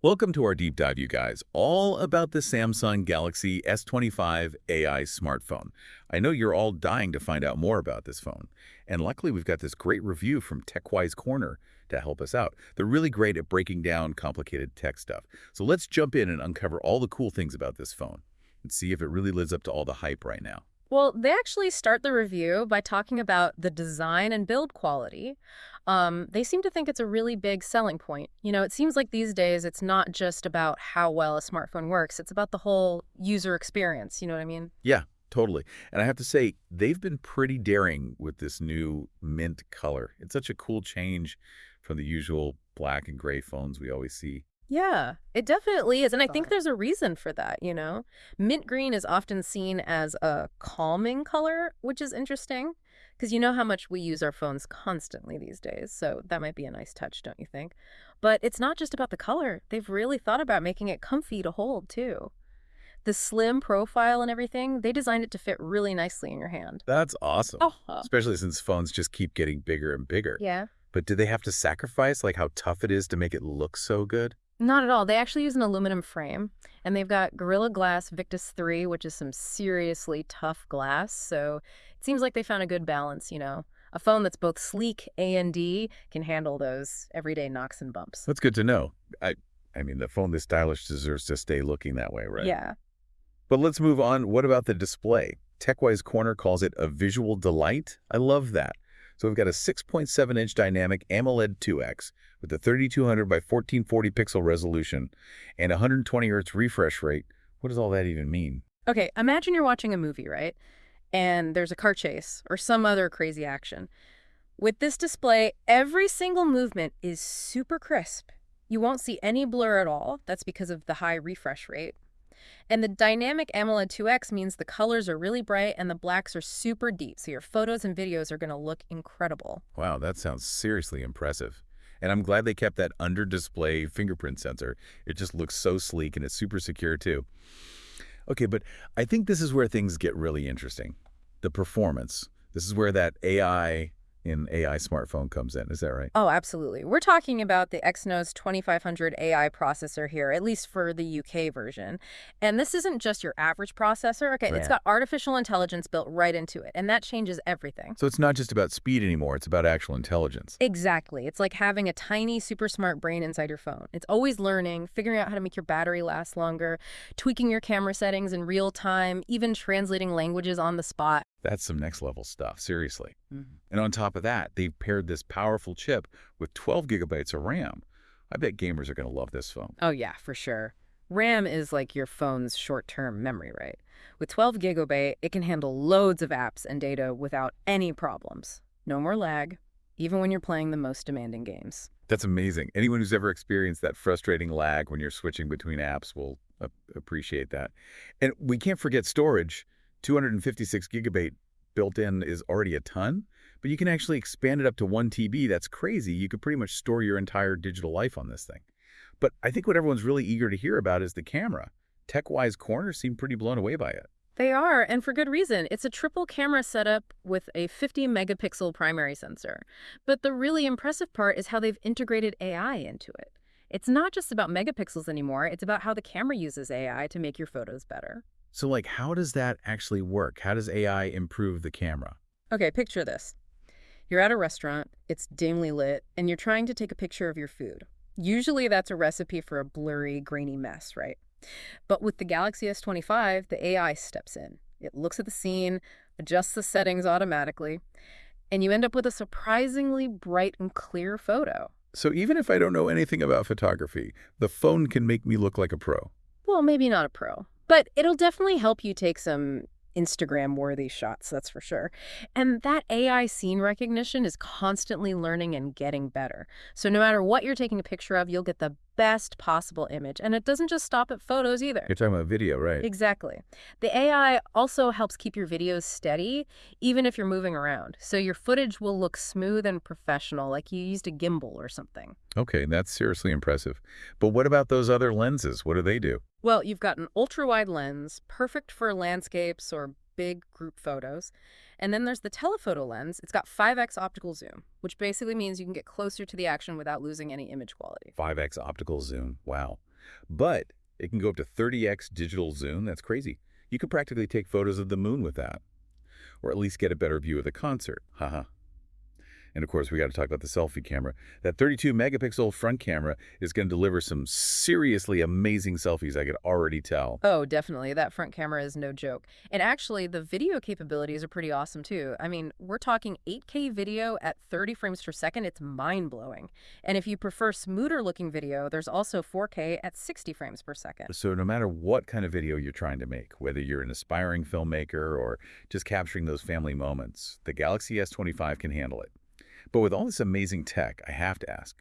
Welcome to our deep dive, you guys, all about the Samsung Galaxy S25 AI smartphone. I know you're all dying to find out more about this phone, and luckily we've got this great review from TechWise Corner to help us out. They're really great at breaking down complicated tech stuff. So let's jump in and uncover all the cool things about this phone and see if it really lives up to all the hype right now. Well, they actually start the review by talking about the design and build quality. They seem to think it's a really big selling point. It seems like these days it's not just about how well a smartphone works, it's about the whole user experience. You know what I mean? Yeah, totally. And I have to say, they've been pretty daring with this new mint color. It's such a cool change from the usual black and gray phones we always see. Yeah, it definitely is. And I think there's a reason for that. Mint green is often seen as a calming color, which is interesting because you know how much we use our phones constantly these days. So that might be a nice touch, don't you think? But it's not just about the color. They've really thought about making it comfy to hold, too. The slim profile and everything, they designed it to fit really nicely in your hand. That's awesome, Oh, especially since phones just keep getting bigger and bigger. yeah. But do they have to sacrifice, like, how tough it is to make it look so good? Not at all. They actually use an aluminum frame, and they've got Gorilla Glass Victus 3, which is some seriously tough glass. So it seems like they found a good balance. A phone that's both sleek and can handle those everyday knocks and bumps. That's good to know. I mean, the phone this stylish deserves to stay looking that way, right? Yeah. But let's move on. What about the display? TechWise Corner calls it a visual delight. I love that. So we've got a 6.7-inch dynamic AMOLED 2X with a 3200 by 1440 pixel resolution and 120 hertz refresh rate. What does all that even mean? Okay, imagine you're watching a movie, right? And there's a car chase or some other crazy action. With this display, every single movement is super crisp. You won't see any blur at all. That's because of the high refresh rate. And the dynamic AMOLED 2X means the colors are really bright and the blacks are super deep, so your photos and videos are going to look incredible. Wow, that sounds seriously impressive. And I'm glad they kept that under-display fingerprint sensor. It just looks so sleek and it's super secure too. Okay, but I think this is where things get really interesting. The performance. This is where that AI in AI smartphone comes in. Is that right? Oh, absolutely. We're talking about the Exynos 2500 AI processor here, at least for the UK version. And this isn't just your average processor. Okay, it's Right. got artificial intelligence built right into it, and that changes everything. So it's not just about speed anymore. It's about actual intelligence. Exactly. It's like having a tiny, super smart brain inside your phone. It's always learning, figuring out how to make your battery last longer, tweaking your camera settings in real time, even translating languages on the spot. That's some next level stuff, seriously. Mhm. And on top of that, they've paired this powerful chip with 12 gigabytes of RAM. I bet gamers are going to love this phone. Oh, yeah, for sure. RAM is like your phone's short-term memory, right? With 12 gigabyte, it can handle loads of apps and data without any problems. No more lag, even when you're playing the most demanding games. That's amazing. Anyone who's ever experienced that frustrating lag when you're switching between apps will appreciate that. And we can't forget storage. 256 gigabyte built in is already a ton, but you can actually expand it up to 1 TB. That's crazy. You could pretty much store your entire digital life on this thing. But I think what everyone's really eager to hear about is the camera. TechWise Corner seemed pretty blown away by it. They are, and for good reason. It's a triple camera setup with a 50 megapixel primary sensor. But the really impressive part is how they've integrated AI into it. It's not just about megapixels anymore, it's about how the camera uses AI to make your photos better. So, like, how does that actually work? How does AI improve the camera? Okay, picture this. You're at a restaurant, it's dimly lit, and you're trying to take a picture of your food. Usually that's a recipe for a blurry, grainy mess, right? But with the Galaxy S25, the AI steps in. It looks at the scene, adjusts the settings automatically, and you end up with a surprisingly bright and clear photo. So even if I don't know anything about photography, the phone can make me look like a pro. Well, maybe not a pro, but it'll definitely help you take some Instagram-worthy shots, that's for sure. And that AI scene recognition is constantly learning and getting better. So no matter what you're taking a picture of, you'll get the best possible image. And it doesn't just stop at photos either. You're talking about video, right? Exactly. The AI also helps keep your videos steady, even if you're moving around. So your footage will look smooth and professional, like you used a gimbal or something. Okay, that's seriously impressive. But what about those other lenses? What do they do? Well, you've got an ultra-wide lens, perfect for landscapes or big group photos. And then there's the telephoto lens. It's got 5x optical zoom, which basically means you can get closer to the action without losing any image quality. 5x optical zoom. Wow. But it can go up to 30x digital zoom. That's crazy. You could practically take photos of the moon with that, or at least get a better view of the concert. Haha. And of course, we got to talk about the selfie camera. That 32 megapixel front camera is going to deliver some seriously amazing selfies, I could already tell. Oh, definitely. That front camera is no joke. And actually, the video capabilities are pretty awesome too. I mean, we're talking 8K video at 30 frames per second. It's mind-blowing. And if you prefer smoother looking video, there's also 4K at 60 frames per second. So no matter what kind of video you're trying to make, whether you're an aspiring filmmaker or just capturing those family moments, the Galaxy S25 can handle it. But with all this amazing tech, I have to ask,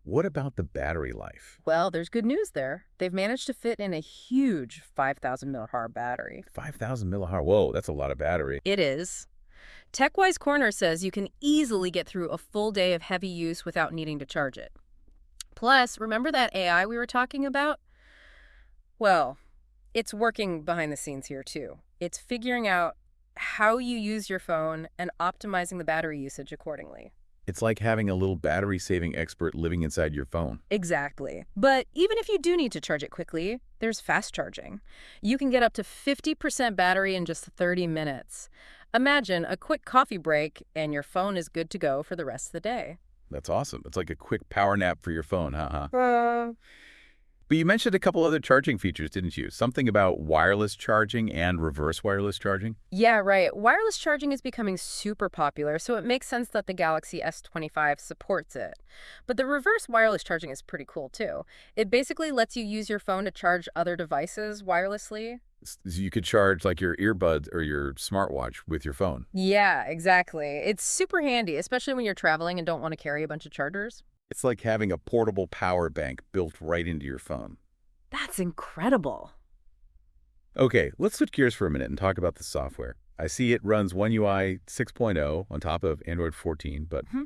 what about the battery life? Well, there's good news there. They've managed to fit in a huge 5,000 milliamp battery. 5,000 milliamp. Whoa, that's a lot of battery. It is. TechWise Corner says you can easily get through a full day of heavy use without needing to charge it. Plus, remember that AI we were talking about? Well, it's working behind the scenes here too. It's figuring out how you use your phone and optimizing the battery usage accordingly. It's like having a little battery-saving expert living inside your phone. Exactly. But even if you do need to charge it quickly, there's fast charging. You can get up to 50% battery in just 30 minutes. Imagine a quick coffee break and your phone is good to go for the rest of the day. That's awesome. It's like a quick power nap for your phone, haha. But you mentioned a couple other charging features, didn't you? Something about wireless charging and reverse wireless charging? Yeah, right. Wireless charging is becoming super popular, so it makes sense that the Galaxy S25 supports it. But the reverse wireless charging is pretty cool too. It basically lets you use your phone to charge other devices wirelessly. So you could charge like your earbuds or your smartwatch with your phone. Yeah, exactly. It's super handy, especially when you're traveling and don't want to carry a bunch of chargers. It's like having a portable power bank built right into your phone. That's incredible. Okay, let's switch gears for a minute and talk about the software. I see it runs One UI 6.0 on top of Android 14, but Mhm.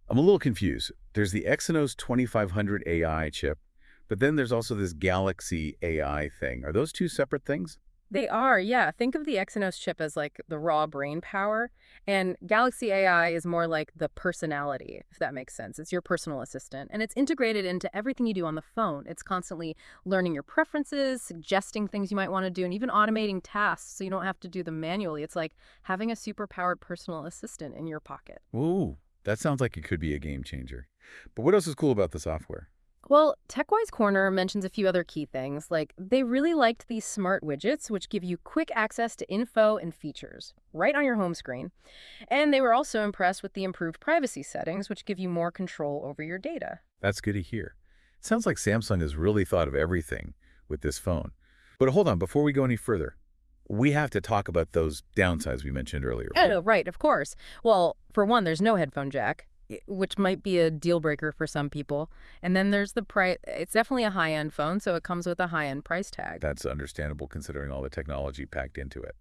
I'm a little confused. There's the Exynos 2500 AI chip, but then there's also this Galaxy AI thing. Are those two separate things? They are, yeah. Think of the Exynos chip as like the raw brain power, and Galaxy AI is more like the personality, if that makes sense. It's your personal assistant, and it's integrated into everything you do on the phone. It's constantly learning your preferences, suggesting things you might want to do, and even automating tasks so you don't have to do them manually. It's like having a super-powered personal assistant in your pocket. Ooh, that sounds like it could be a game changer. But what else is cool about the software? Well, TechWise Corner mentions a few other key things, like they really liked these smart widgets, which give you quick access to info and features right on your home screen. And they were also impressed with the improved privacy settings, which give you more control over your data. That's good to hear. It sounds like Samsung has really thought of everything with this phone. But hold on, before we go any further, we have to talk about those downsides we mentioned earlier. Oh, no, right, of course. Well, for one, there's no headphone jack, which might be a deal breaker for some people. And then there's the price. It's definitely a high-end phone, so it comes with a high-end price tag. That's understandable considering all the technology packed into it.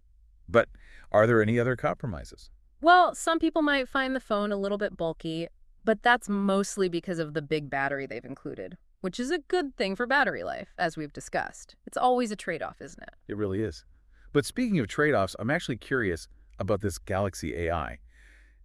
But are there any other compromises? Well, some people might find the phone a little bit bulky, but that's mostly because of the big battery they've included, which is a good thing for battery life, as we've discussed. It's always a trade-off, isn't it? It really is. But speaking of trade-offs, I'm actually curious about this Galaxy AI.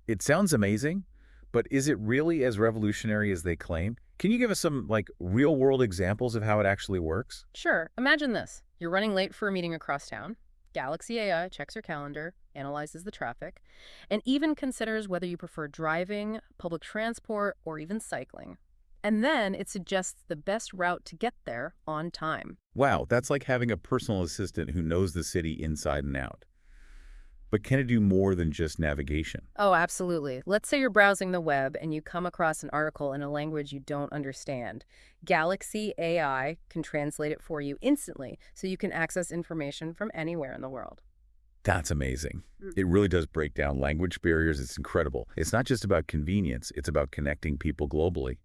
It sounds amazing, but is it really as revolutionary as they claim? Can you give us some, like, real-world examples of how it actually works? Sure. Imagine this. You're running late for a meeting across town. Galaxy AI checks your calendar, analyzes the traffic, and even considers whether you prefer driving, public transport, or even cycling. And then it suggests the best route to get there on time. Wow, that's like having a personal assistant who knows the city inside and out. But can it do more than just navigation? Oh, absolutely. Let's say you're browsing the web and you come across an article in a language you don't understand. Galaxy AI can translate it for you instantly, so you can access information from anywhere in the world. That's amazing. It really does break down language barriers. It's incredible. It's not just about convenience. It's about connecting people globally.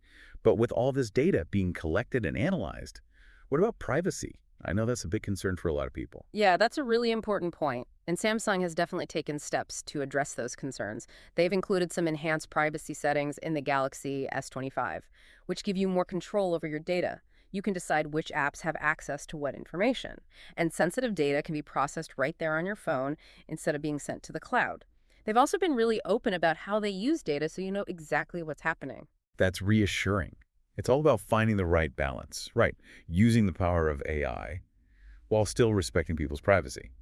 But with all this data being collected and analyzed, what about privacy? I know that's a big concern for a lot of people. Yeah, that's a really important point. And Samsung has definitely taken steps to address those concerns. They've included some enhanced privacy settings in the Galaxy S25, which give you more control over your data. You can decide which apps have access to what information. And sensitive data can be processed right there on your phone instead of being sent to the cloud. They've also been really open about how they use data so you know exactly what's happening. That's reassuring. It's all about finding the right balance, right? Using the power of AI while still respecting people's privacy.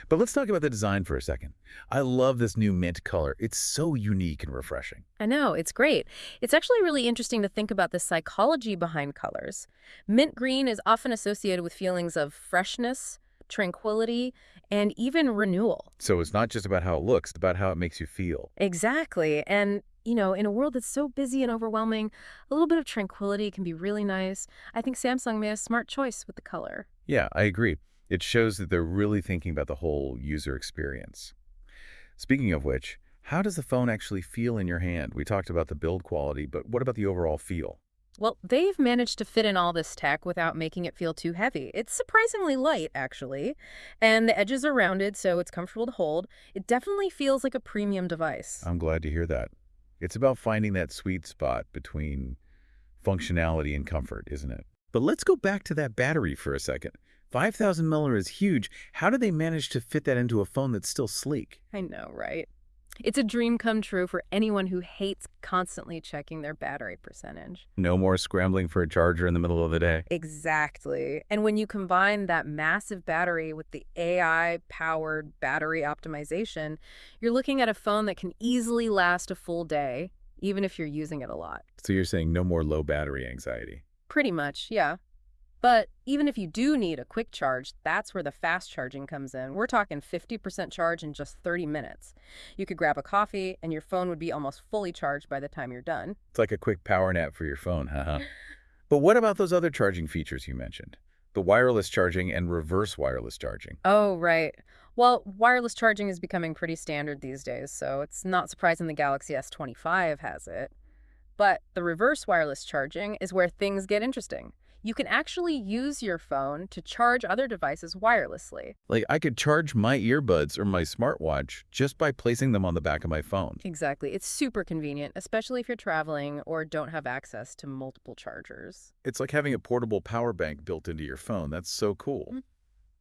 But let's talk about the design for a second. I love this new mint color. It's so unique and refreshing. I know, it's great. It's actually really interesting to think about the psychology behind colors. Mint green is often associated with feelings of freshness, tranquility, and even renewal. So it's not just about how it looks, it's about how it makes you feel. Exactly. And, in a world that's so busy and overwhelming, a little bit of tranquility can be really nice. I think Samsung made a smart choice with the color. Yeah, I agree. It shows that they're really thinking about the whole user experience. Speaking of which, how does the phone actually feel in your hand? We talked about the build quality, but what about the overall feel? Well, they've managed to fit in all this tech without making it feel too heavy. It's surprisingly light, actually, and the edges are rounded, so it's comfortable to hold. It definitely feels like a premium device. I'm glad to hear that. It's about finding that sweet spot between functionality and comfort, isn't it? But let's go back to that battery for a second. 5,000 mAh is huge. How do they manage to fit that into a phone that's still sleek? I know, right? It's a dream come true for anyone who hates constantly checking their battery percentage. No more scrambling for a charger in the middle of the day. Exactly. And when you combine that massive battery with the AI-powered battery optimization, you're looking at a phone that can easily last a full day, even if you're using it a lot. So you're saying no more low battery anxiety. Pretty much, yeah. But even if you do need a quick charge, that's where the fast charging comes in. We're talking 50% charge in just 30 minutes. You could grab a coffee, and your phone would be almost fully charged by the time you're done. It's like a quick power nap for your phone, haha. But what about those other charging features you mentioned? The wireless charging and reverse wireless charging. Oh, right. Well, wireless charging is becoming pretty standard these days, so it's not surprising the Galaxy S25 has it. But the reverse wireless charging is where things get interesting. You can actually use your phone to charge other devices wirelessly. Like I could charge my earbuds or my smartwatch just by placing them on the back of my phone. Exactly. It's super convenient, especially if you're traveling or don't have access to multiple chargers. It's like having a portable power bank built into your phone. That's so cool. Mm.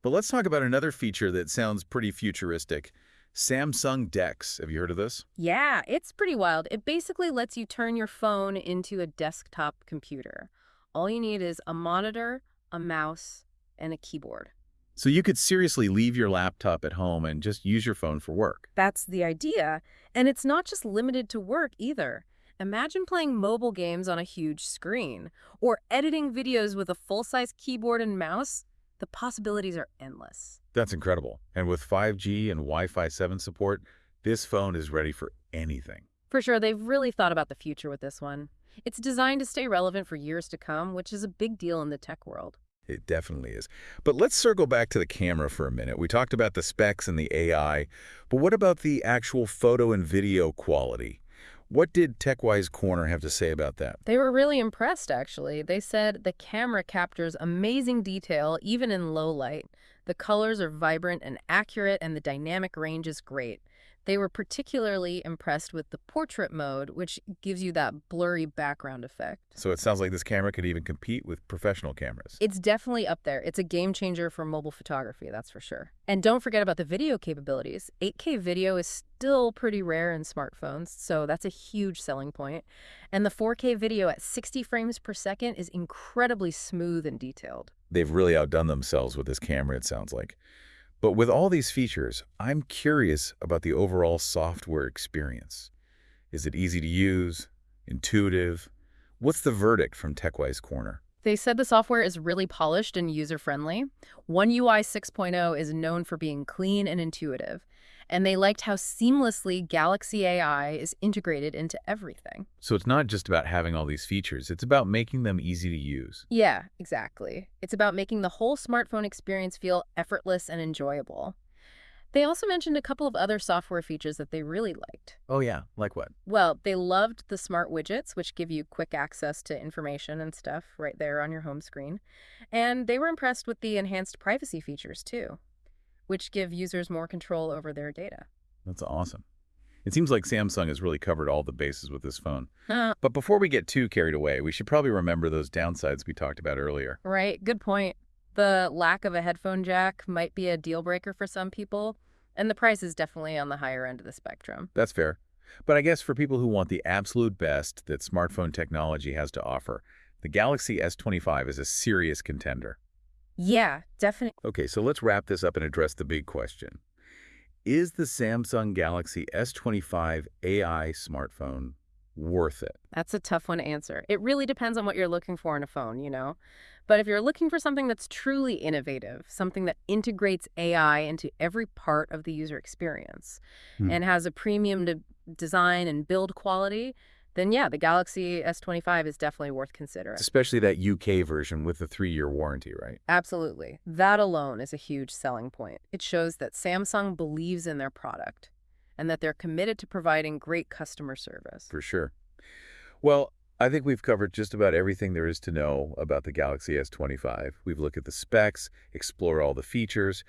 But let's talk about another feature that sounds pretty futuristic. Samsung DeX. Have you heard of this? Yeah, it's pretty wild. It basically lets you turn your phone into a desktop computer. All you need is a monitor, a mouse, and a keyboard. So you could seriously leave your laptop at home and just use your phone for work. That's the idea. And it's not just limited to work either. Imagine playing mobile games on a huge screen or editing videos with a full-size keyboard and mouse. The possibilities are endless. That's incredible. And with 5G and Wi-Fi 7 support, this phone is ready for anything. For sure, they've really thought about the future with this one. It's designed to stay relevant for years to come, which is a big deal in the tech world. It definitely is. But let's circle back to the camera for a minute. We talked about the specs and the AI, but what about the actual photo and video quality? What did TechWise Corner have to say about that? They were really impressed, actually. They said the camera captures amazing detail, even in low light. The colors are vibrant and accurate, and the dynamic range is great. They were particularly impressed with the portrait mode, which gives you that blurry background effect. So it sounds like this camera could even compete with professional cameras. It's definitely up there. It's a game changer for mobile photography, that's for sure. And don't forget about the video capabilities. 8K video is still pretty rare in smartphones, so that's a huge selling point. And the 4K video at 60 frames per second is incredibly smooth and detailed. They've really outdone themselves with this camera, it sounds like. But with all these features, I'm curious about the overall software experience. Is it easy to use? Intuitive? What's the verdict from TechWise Corner? They said the software is really polished and user-friendly. One UI 6.0 is known for being clean and intuitive, and they liked how seamlessly Galaxy AI is integrated into everything. So it's not just about having all these features, it's about making them easy to use. Yeah, exactly. It's about making the whole smartphone experience feel effortless and enjoyable. They also mentioned a couple of other software features that they really liked. Oh yeah, like what? Well, they loved the smart widgets, which give you quick access to information and stuff right there on your home screen. And they were impressed with the enhanced privacy features, too, which give users more control over their data. That's awesome. It seems like Samsung has really covered all the bases with this phone. Huh. But before we get too carried away, we should probably remember those downsides we talked about earlier. Right, good point. The lack of a headphone jack might be a deal breaker for some people, and the price is definitely on the higher end of the spectrum. That's fair. But I guess for people who want the absolute best that smartphone technology has to offer, the Galaxy S25 is a serious contender. Yeah, definitely. Okay, so let's wrap this up and address the big question. Is the Samsung Galaxy S25 AI smartphone worth it? That's a tough one to answer. It really depends on what you're looking for in a phone, you know? But if you're looking for something that's truly innovative, something that integrates AI into every part of the user experience Hmm. and has a premium to design and build quality, then yeah, the Galaxy S25 is definitely worth considering. Especially that UK version with the 3-year warranty, right? Absolutely. That alone is a huge selling point. It shows that Samsung believes in their product and that they're committed to providing great customer service. For sure. Well, I think we've covered just about everything there is to know about the Galaxy S25. We've looked at the specs, explored all the features,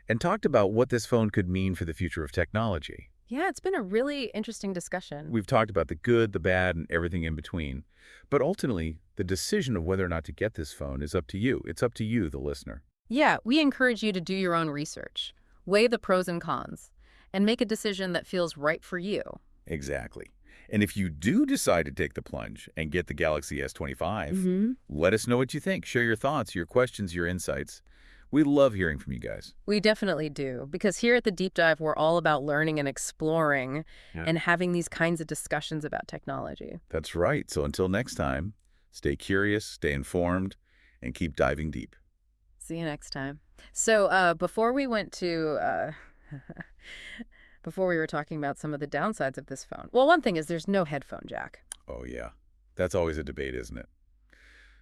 and talked about what this phone could mean for the future of technology. Yeah, it's been a really interesting discussion. We've talked about the good, the bad, and everything in between. But ultimately, the decision of whether or not to get this phone is up to you. It's up to you, the listener. Yeah, we encourage you to do your own research, weigh the pros and cons, and make a decision that feels right for you. Exactly. And if you do decide to take the plunge and get the Galaxy S25, Hmm. let us know what you think. Share your thoughts, your questions, your insights. We love hearing from you guys. We definitely do, because here at the Deep Dive, we're all about learning and exploring Yeah. and having these kinds of discussions about technology. That's right. So until next time, stay curious, stay informed, and keep diving deep. See you next time. So before we went to, before we were talking about some of the downsides of this phone. Well, one thing is there's no headphone jack. Oh, yeah. That's always a debate, isn't it?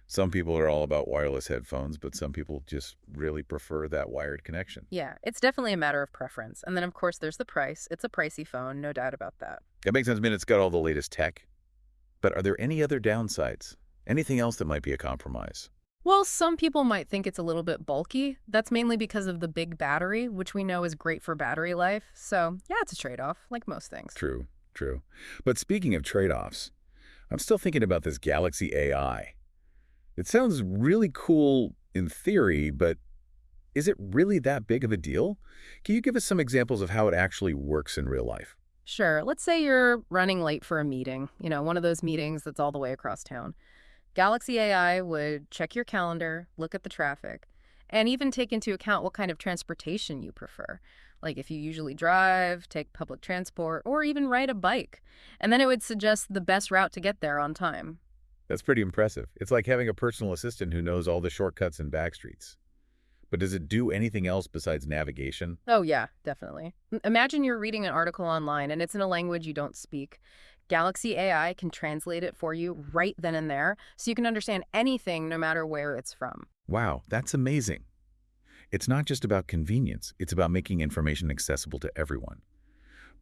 Some people are all about wireless headphones, but some people just really prefer that wired connection. Yeah, it's definitely a matter of preference. And then, of course, there's the price. It's a pricey phone, no doubt about that. That makes sense. I mean, it's got all the latest tech. But are there any other downsides? Anything else that might be a compromise? Well, some people might think it's a little bit bulky. That's mainly because of the big battery, which we know is great for battery life. So, yeah, it's a trade-off, like most things. True, true. But speaking of trade-offs, I'm still thinking about this Galaxy AI. It sounds really cool in theory, but is it really that big of a deal? Can you give us some examples of how it actually works in real life? Sure, let's say you're running late for a meeting, one of those meetings that's all the way across town. Galaxy AI would check your calendar, look at the traffic, and even take into account what kind of transportation you prefer. Like if you usually drive, take public transport, or even ride a bike. And then it would suggest the best route to get there on time. That's pretty impressive. It's like having a personal assistant who knows all the shortcuts and back streets. But does it do anything else besides navigation? Oh, yeah, definitely. Imagine you're reading an article online and it's in a language you don't speak. Galaxy AI can translate it for you right then and there, so you can understand anything no matter where it's from. Wow, that's amazing. It's not just about convenience, it's about making information accessible to everyone.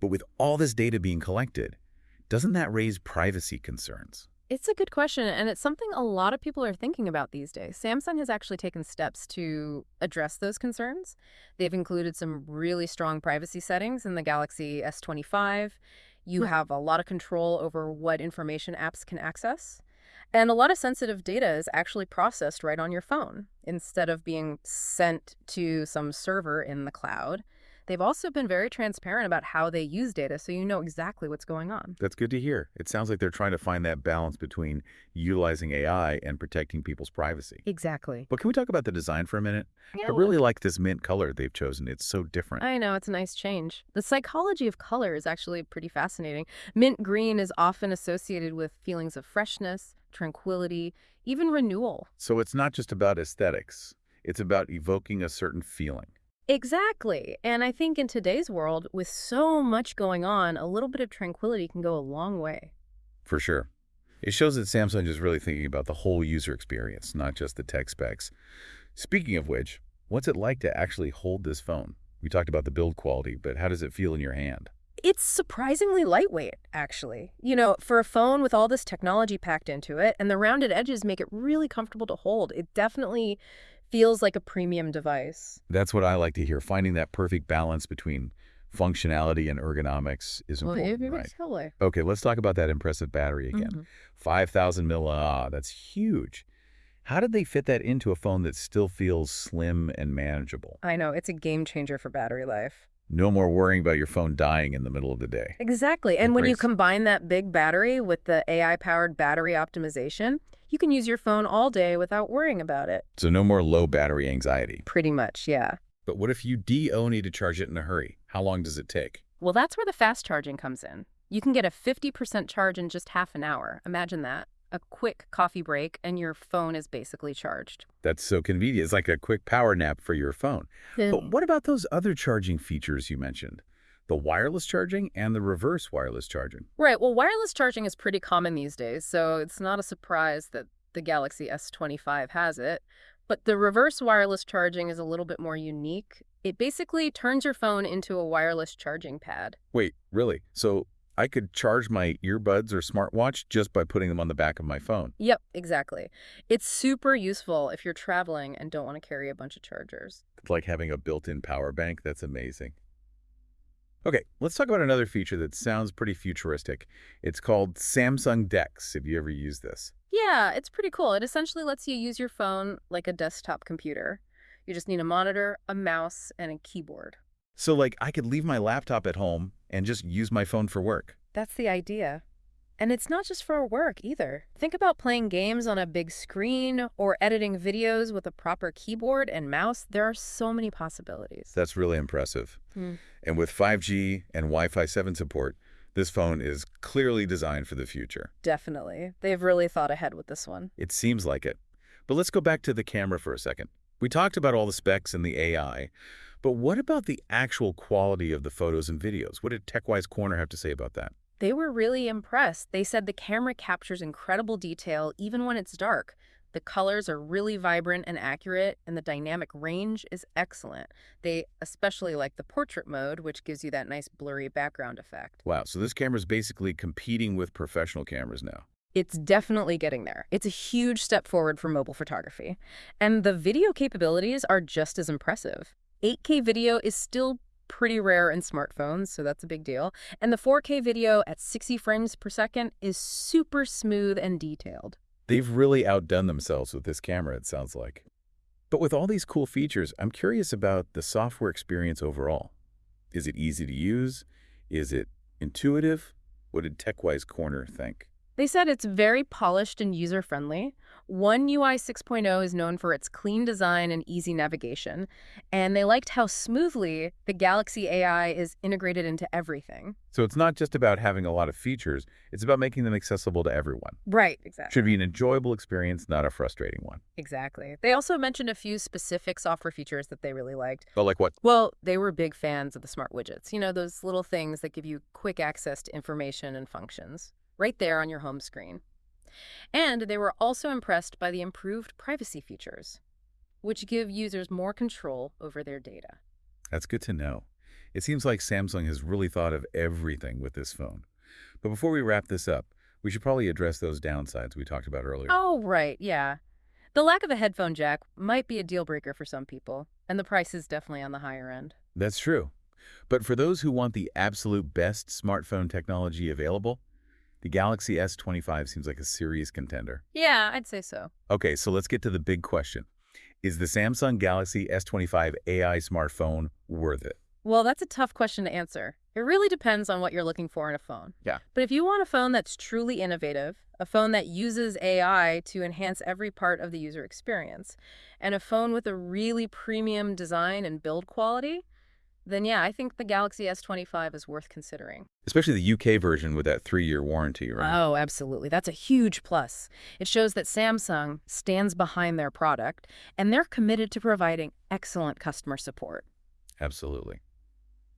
But with all this data being collected, doesn't that raise privacy concerns? It's a good question, and it's something a lot of people are thinking about these days. Samsung has actually taken steps to address those concerns. They've included some really strong privacy settings in the Galaxy S25. You have a lot of control over what information apps can access. And a lot of sensitive data is actually processed right on your phone instead of being sent to some server in the cloud. They've also been very transparent about how they use data, so you know exactly what's going on. That's good to hear. It sounds like they're trying to find that balance between utilizing AI and protecting people's privacy. Exactly. But can we talk about the design for a minute? Yeah. I really like this mint color they've chosen. It's so different. I know, it's a nice change. The psychology of color is actually pretty fascinating. Mint green is often associated with feelings of freshness, tranquility, even renewal. So it's not just about aesthetics. It's about evoking a certain feeling. Exactly. And I think in today's world, with so much going on, a little bit of tranquility can go a long way. For sure. It shows that Samsung is really thinking about the whole user experience, not just the tech specs. Speaking of which, what's it like to actually hold this phone? We talked about the build quality, but how does it feel in your hand? It's surprisingly lightweight, actually. For a phone with all this technology packed into it, and the rounded edges make it really comfortable to hold. It definitely feels like a premium device. That's what I like to hear. Finding that perfect balance between functionality and ergonomics is important, right? Totally. Okay, let's talk about that impressive battery again. 5,000 milliamp, that's huge. How did they fit that into a phone that still feels slim and manageable? I know, it's a game changer for battery life. No more worrying about your phone dying in the middle of the day. Exactly. Oh, And when you great. combine that big battery with the AI-powered battery optimization, you can use your phone all day without worrying about it. So no more low battery anxiety. Pretty much, yeah. But what if you do need to charge it in a hurry? How long does it take? Well, that's where the fast charging comes in. You can get a 50% charge in just half an hour. Imagine that. A quick coffee break, and your phone is basically charged. That's so convenient. It's like a quick power nap for your phone. But Hmm. what about those other charging features you mentioned? The wireless charging and the reverse wireless charging. Right. Well, wireless charging is pretty common these days, so it's not a surprise that the Galaxy S25 has it. But the reverse wireless charging is a little bit more unique. It basically turns your phone into a wireless charging pad. Wait, really? So I could charge my earbuds or smartwatch just by putting them on the back of my phone? Yep, exactly. It's super useful if you're traveling and don't want to carry a bunch of chargers. It's like having a built-in power bank. That's amazing. Okay, let's talk about another feature that sounds pretty futuristic. It's called Samsung DeX. Have you ever used this? Yeah, it's pretty cool. It essentially lets you use your phone like a desktop computer. You just need a monitor, a mouse, and a keyboard. So, like, I could leave my laptop at home and just use my phone for work. That's the idea. And it's not just for work either. Think about playing games on a big screen or editing videos with a proper keyboard and mouse. There are so many possibilities. That's really impressive. Hmm. And with 5G and Wi-Fi 7 support, this phone is clearly designed for the future. Definitely. They've really thought ahead with this one. It seems like it. But let's go back to the camera for a second. We talked about all the specs and the AI, but what about the actual quality of the photos and videos? What did TechWise Corner have to say about that? They were really impressed. They said the camera captures incredible detail even when it's dark. The colors are really vibrant and accurate, and the dynamic range is excellent. They especially like the portrait mode, which gives you that nice blurry background effect. Wow, so this camera is basically competing with professional cameras now. It's definitely getting there. It's a huge step forward for mobile photography. And the video capabilities are just as impressive. 8K video is still pretty rare in smartphones, so that's a big deal. And the 4K video at 60 frames per second is super smooth and detailed. They've really outdone themselves with this camera, it sounds like. But with all these cool features, I'm curious about the software experience overall. Is it easy to use? Is it intuitive? What did TechWise Corner think? They said it's very polished and user-friendly. One UI 6.0 is known for its clean design and easy navigation, and they liked how smoothly the Galaxy AI is integrated into everything. So it's not just about having a lot of features, it's about making them accessible to everyone. Right, exactly. Should be an enjoyable experience, not a frustrating one. Exactly. They also mentioned a few specific software features that they really liked. Oh, like what? Well, they were big fans of the smart widgets. You know, those little things that give you quick access to information and functions right there on your home screen. And they were also impressed by the improved privacy features, which give users more control over their data. That's good to know. It seems like Samsung has really thought of everything with this phone. But before we wrap this up, we should probably address those downsides we talked about earlier. Oh, right, yeah. The lack of a headphone jack might be a deal breaker for some people, and the price is definitely on the higher end. That's true. But for those who want the absolute best smartphone technology available, the Galaxy S25 seems like a serious contender. Yeah, I'd say so. Okay, so let's get to the big question. Is the Samsung Galaxy S25 AI smartphone worth it? Well, that's a tough question to answer. It really depends on what you're looking for in a phone. Yeah. But if you want a phone that's truly innovative, a phone that uses AI to enhance every part of the user experience, and a phone with a really premium design and build quality, then yeah, I think the Galaxy S25 is worth considering. Especially the UK version with that 3-year warranty, right? Oh, absolutely. That's a huge plus. It shows that Samsung stands behind their product, and they're committed to providing excellent customer support. Absolutely.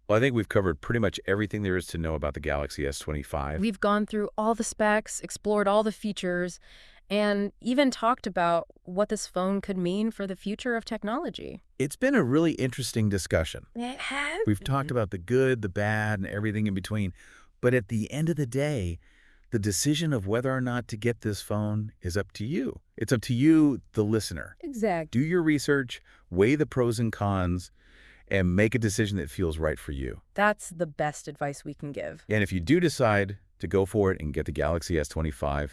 Well, I think we've covered pretty much everything there is to know about the Galaxy S25. We've gone through all the specs, explored all the features, and even talked about what this phone could mean for the future of technology. It's been a really interesting discussion. It has. We've talked about the good, the bad, and everything in between. But at the end of the day, the decision of whether or not to get this phone is up to you. It's up to you, the listener. Exactly. Do your research, weigh the pros and cons, and make a decision that feels right for you. That's the best advice we can give. And if you do decide to go for it and get the Galaxy S25,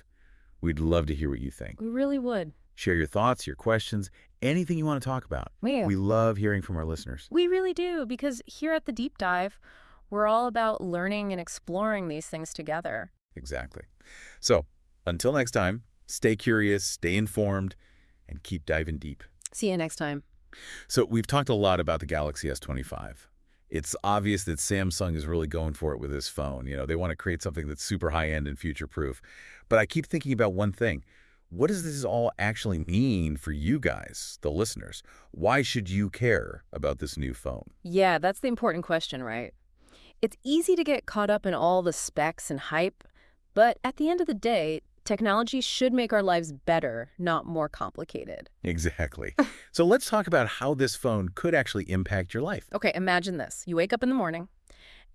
we'd love to hear what you think. We really would. Share your thoughts, your questions, anything you want to talk about. Yeah. We love hearing from our listeners. We really do, because here at the Deep Dive, we're all about learning and exploring these things together. Exactly. So, until next time, stay curious, stay informed, and keep diving deep. See you next time. So, we've talked a lot about the Galaxy S25. It's obvious that Samsung is really going for it with this phone. They want to create something that's super high-end and future-proof. But I keep thinking about one thing. What does this all actually mean for you guys, the listeners? Why should you care about this new phone? Yeah, that's the important question, right? It's easy to get caught up in all the specs and hype, but at the end of the day, technology should make our lives better, not more complicated. Exactly. So let's talk about how this phone could actually impact your life. Okay, imagine this. You wake up in the morning,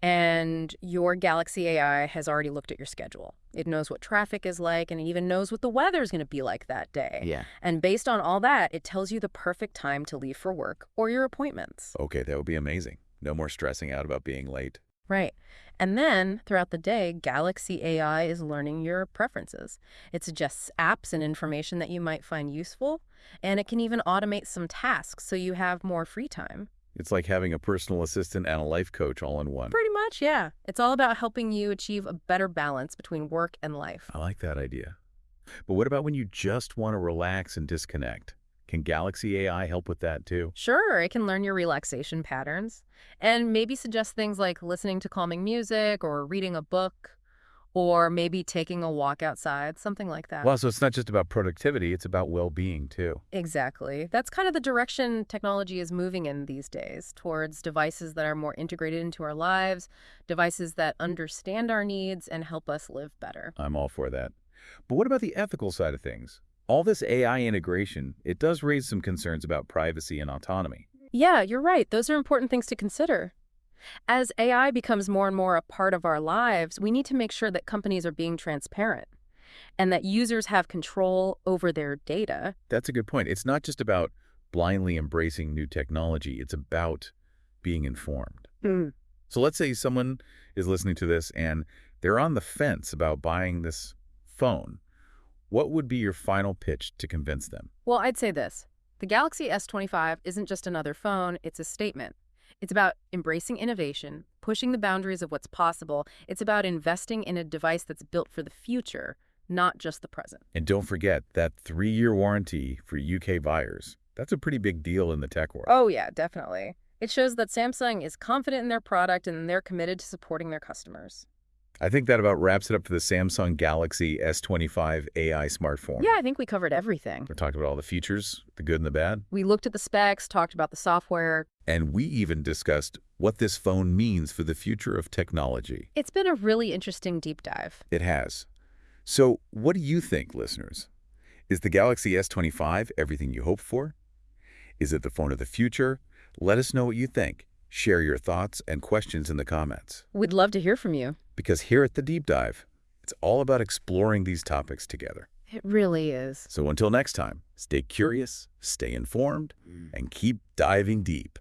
and your Galaxy AI has already looked at your schedule. It knows what traffic is like, and it even knows what the weather's going to be like that day. Yeah. And based on all that, it tells you the perfect time to leave for work or your appointments. Okay, that would be amazing. No more stressing out about being late. Right. And then, throughout the day, Galaxy AI is learning your preferences. It suggests apps and information that you might find useful, and it can even automate some tasks so you have more free time. It's like having a personal assistant and a life coach all in one. Pretty much, yeah. It's all about helping you achieve a better balance between work and life. I like that idea. But what about when you just want to relax and disconnect? Can Galaxy AI help with that too? Sure, it can learn your relaxation patterns and maybe suggest things like listening to calming music or reading a book or maybe taking a walk outside, something like that. Well, so it's not just about productivity, it's about well-being too. Exactly. That's kind of the direction technology is moving in these days, towards devices that are more integrated into our lives, devices that understand our needs and help us live better. I'm all for that. But what about the ethical side of things? All this AI integration, it does raise some concerns about privacy and autonomy. Yeah, you're right. Those are important things to consider. As AI becomes more and more a part of our lives, we need to make sure that companies are being transparent and that users have control over their data. That's a good point. It's not just about blindly embracing new technology, it's about being informed. Hmm. So let's say someone is listening to this and they're on the fence about buying this phone. What would be your final pitch to convince them? Well, I'd say this. The Galaxy S25 isn't just another phone, it's a statement. It's about embracing innovation, pushing the boundaries of what's possible. It's about investing in a device that's built for the future, not just the present. And don't forget that 3-year warranty for UK buyers. That's a pretty big deal in the tech world. Oh, yeah, definitely. It shows that Samsung is confident in their product and they're committed to supporting their customers. I think that about wraps it up for the Samsung Galaxy S25 AI smartphone. Yeah, I think we covered everything. We talked about all the features, the good and the bad. We looked at the specs, talked about the software. And we even discussed what this phone means for the future of technology. It's been a really interesting deep dive. It has. So what do you think, listeners? Is the Galaxy S25 everything you hoped for? Is it the phone of the future? Let us know what you think. Share your thoughts and questions in the comments. We'd love to hear from you. Because here at the Deep Dive, it's all about exploring these topics together. It really is. So until next time, stay curious, stay informed, and keep diving deep.